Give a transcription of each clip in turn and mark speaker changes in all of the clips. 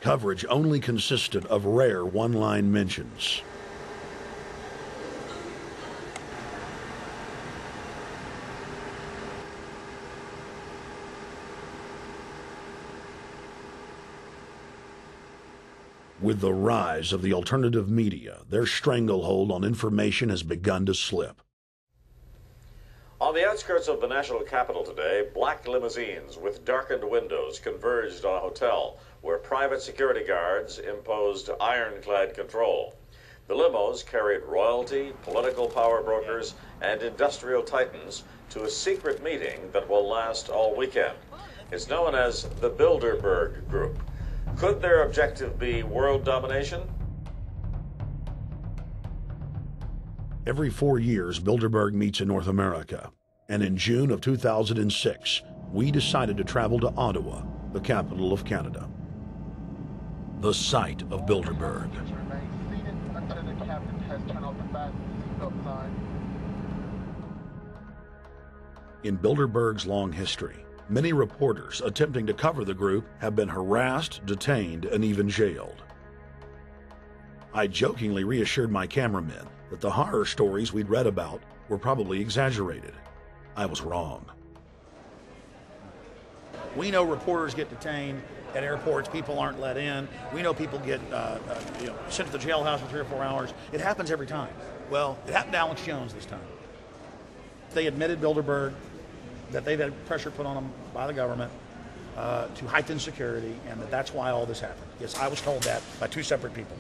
Speaker 1: Coverage only consisted of rare one-line mentions. With the rise of the alternative media, their stranglehold on information has begun to slip.
Speaker 2: On the outskirts of the national capital today, black limousines with darkened windows converged on a hotel where private security guards imposed ironclad control. The limos carried royalty, political power brokers, and industrial titans to a secret meeting that will last all weekend. It's known as the Bilderberg Group. Could their objective be world domination?
Speaker 1: Every 4 years, Bilderberg meets in North America, and in June of 2006, we decided to travel to Ottawa, the capital of Canada. The site of Bilderberg. In Bilderberg's long history, many reporters attempting to cover the group have been harassed, detained, and even jailed. I jokingly reassured my cameramen that the horror stories we'd read about were probably exaggerated. I was wrong.
Speaker 3: We know reporters get detained at airports, people aren't let in. We know people get sent to the jailhouse for 3 or 4 hours. It happens every time. Well, it happened to Alex Jones this time. They admitted Bilderberg that they've had pressure put on them by the government to heighten security, and that's why all this happened. Yes, I was told that by 2 separate people.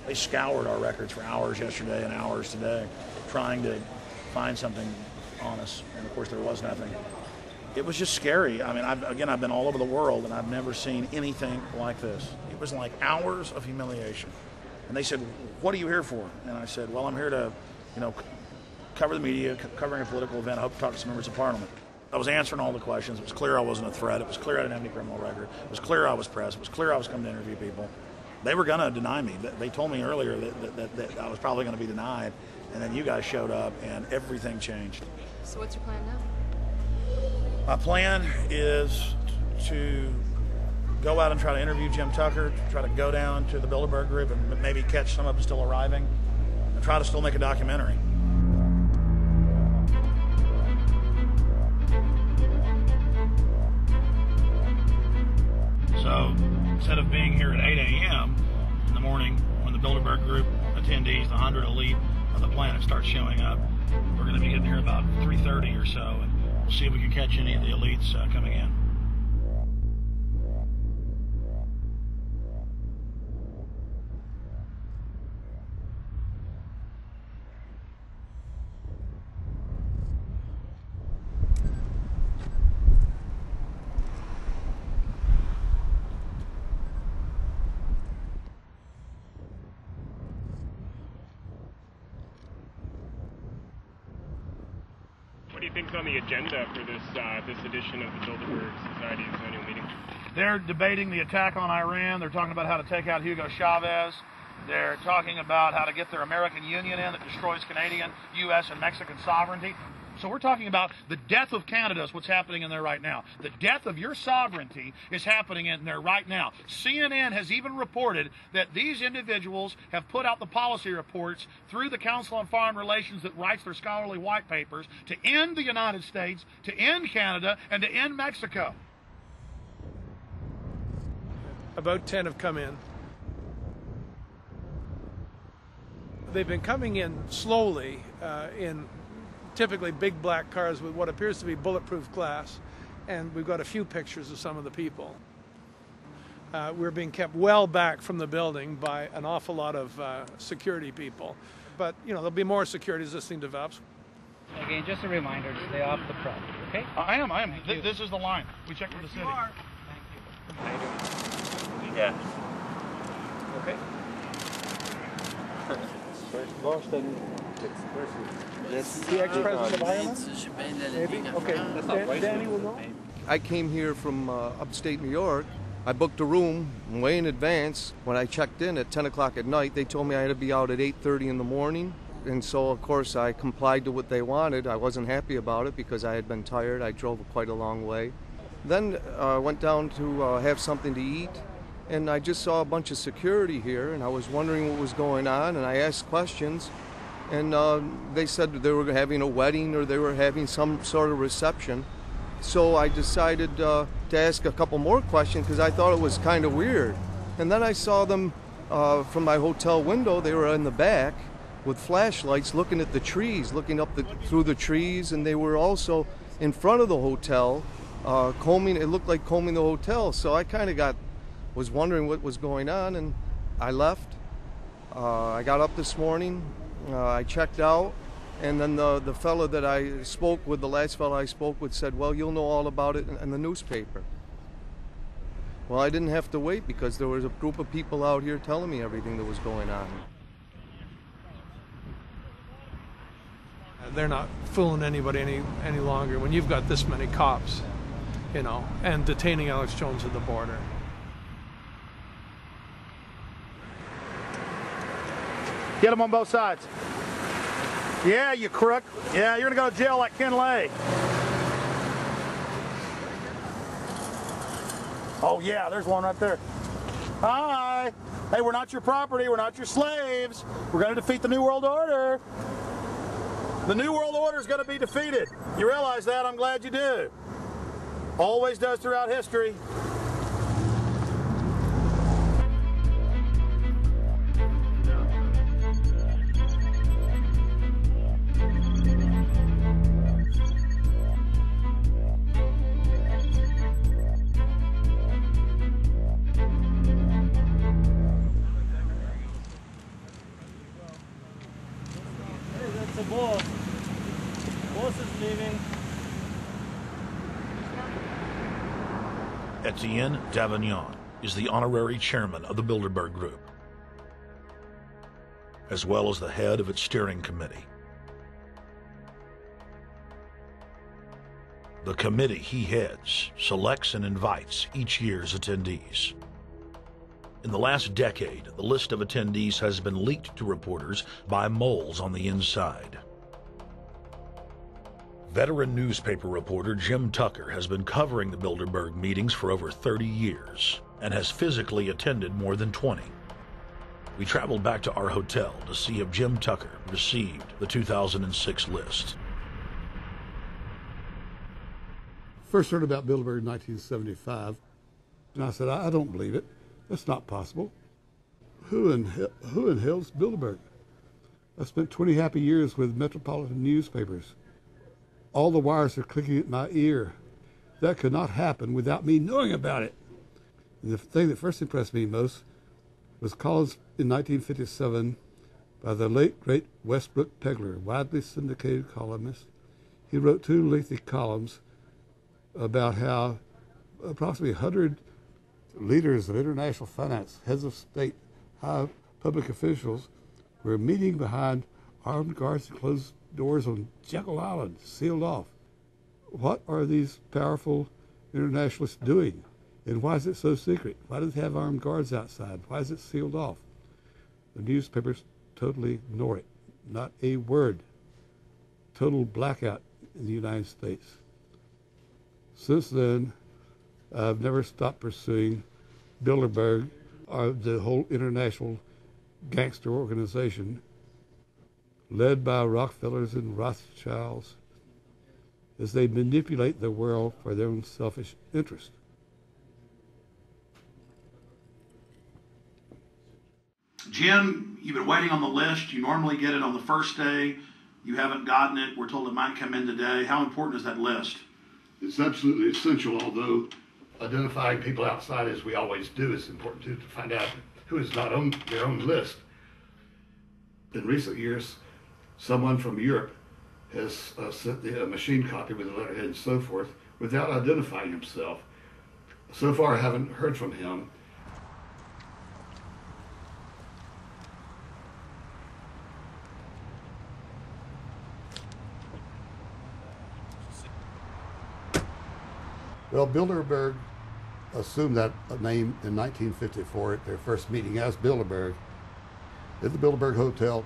Speaker 3: They scoured our records for hours yesterday and hours today, trying to find something on us, and of course there was nothing. It was just scary. I mean, I've been all over the world, and I've never seen anything like this. It was like hours of humiliation. And they said, "What are you here for?" And I said, "Well, I'm here to, cover the media, covering a political event. I hope to talk to some members of Parliament." I was answering all the questions. It was clear I wasn't a threat. It was clear I didn't have any criminal record. It was clear I was press. It was clear I was coming to interview people. They were going to deny me. They told me earlier that I was probably going to be denied, and then you guys showed up, and everything changed.
Speaker 4: So what's your plan now?
Speaker 3: My plan is to go out and try to interview Jim Tucker, try to go down to the Bilderberg Group and maybe catch some of them still arriving, and try to still make a documentary. So instead of being here at 8 a.m. in the morning when the Bilderberg Group attendees, the 100 elite of the planet, start showing up, we're going to be getting here about 3:30 or so, and we'll see if we can catch any of the elites coming in.
Speaker 5: What do you think's on the agenda for this edition of the Bilderberg Society's annual meeting?
Speaker 3: They're debating the attack on Iran. They're talking about how to take out Hugo Chavez. They're talking about how to get their American Union in that destroys Canadian, U.S., and Mexican sovereignty. So we're talking about the death of Canada is what's happening in there right now. The death of your sovereignty is happening in there right now. CNN has even reported that these individuals have put out the policy reports through the Council on Foreign Relations that writes their scholarly white papers to end the United States, to end Canada, and to end Mexico.
Speaker 6: About 10 have come in. They've been coming in slowly in typically big black cars with what appears to be bulletproof glass, and we've got a few pictures of some of the people. We're being kept well back from the building by an awful lot of security people, but there'll be more security as this thing develops.
Speaker 7: Again, just a reminder to stay off the property, okay?
Speaker 3: I am. This is the line. We checked with the city.
Speaker 7: Thank you. How you doing?
Speaker 5: Yeah.
Speaker 7: Okay.
Speaker 6: That's the ex-president of Ireland? Maybe? Okay, Danny will know.
Speaker 8: I came here from upstate New York. I booked a room way in advance. When I checked in at 10 o'clock at night, they told me I had to be out at 8:30 in the morning. And so, of course, I complied to what they wanted. I wasn't happy about it because I had been tired. I drove quite a long way. Then I went down to have something to eat. and I just saw a bunch of security here, and I was wondering what was going on, and I asked questions, and they said they were having a wedding or they were having some sort of reception. So I decided to ask a couple more questions because I thought it was kind of weird. And then I saw them from my hotel window. They were in the back with flashlights looking at the trees, looking up through the trees, and they were also in front of the hotel combing. It looked like combing the hotel. So I kind of was wondering what was going on, and I left. I got up this morning. I checked out. And then the fellow that I spoke with, the last fellow I spoke with, said, well, you'll know all about it in the newspaper. Well, I didn't have to wait because there was a group of people out here telling me everything that was going on.
Speaker 6: They're not fooling anybody any longer when you've got this many cops, you know, and detaining Alex Jones at the border.
Speaker 3: Get them on both sides. Yeah, you crook. Yeah, you're gonna go to jail like Ken Lay. Oh yeah, there's one right there. Hi. Hey, we're not your property. We're not your slaves. We're gonna defeat the New World Order. The New World Order is gonna be defeated. You realize that? I'm glad you do. Always does throughout history.
Speaker 4: The boss. Boss is leaving.
Speaker 1: Etienne Davignon is the honorary chairman of the Bilderberg Group, as well as the head of its steering committee. The committee he heads selects and invites each year's attendees. In the last decade, the list of attendees has been leaked to reporters by moles on the inside. Veteran newspaper reporter Jim Tucker has been covering the Bilderberg meetings for over 30 years and has physically attended more than 20. We traveled back to our hotel to see if Jim Tucker received the 2006 list.
Speaker 9: First heard about Bilderberg in 1975, and I said, I don't believe it. That's not possible. Who in hell's Bilderberg? I spent 20 happy years with metropolitan newspapers. All the wires are clicking at my ear. That could not happen without me knowing about it. And the thing that first impressed me most was columns in 1957 by the late, great Westbrook Pegler, widely syndicated columnist. He wrote 2 lengthy columns about how approximately 100 leaders of international finance, heads of state, high public officials were meeting behind armed guards and closed doors on Jekyll Island, sealed off. What are these powerful internationalists doing? And why is it so secret? Why do they have armed guards outside? Why is it sealed off? The newspapers totally ignore it. Not a word. Total blackout in the United States. Since then, I've never stopped pursuing Bilderberg or the whole international gangster organization led by Rockefellers and Rothschilds as they manipulate the world for their own selfish interest.
Speaker 1: Jim, you've been waiting on the list. You normally get it on the first day. You haven't gotten it. We're told it might come in today. How important is that list?
Speaker 9: It's absolutely essential, although identifying people outside, as we always do, is important too, to find out who is not on their own list. In recent years, someone from Europe has sent a machine copy with a letterhead and so forth without identifying himself. So far, I haven't heard from him. Well, Bilderberg assumed that name in 1954 at their first meeting as Bilderberg at the Bilderberg Hotel.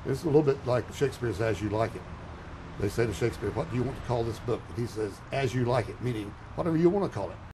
Speaker 9: It's a little bit like Shakespeare's As You Like It. They say to Shakespeare, what do you want to call this book? And he says, As You Like It, meaning whatever you want to call it.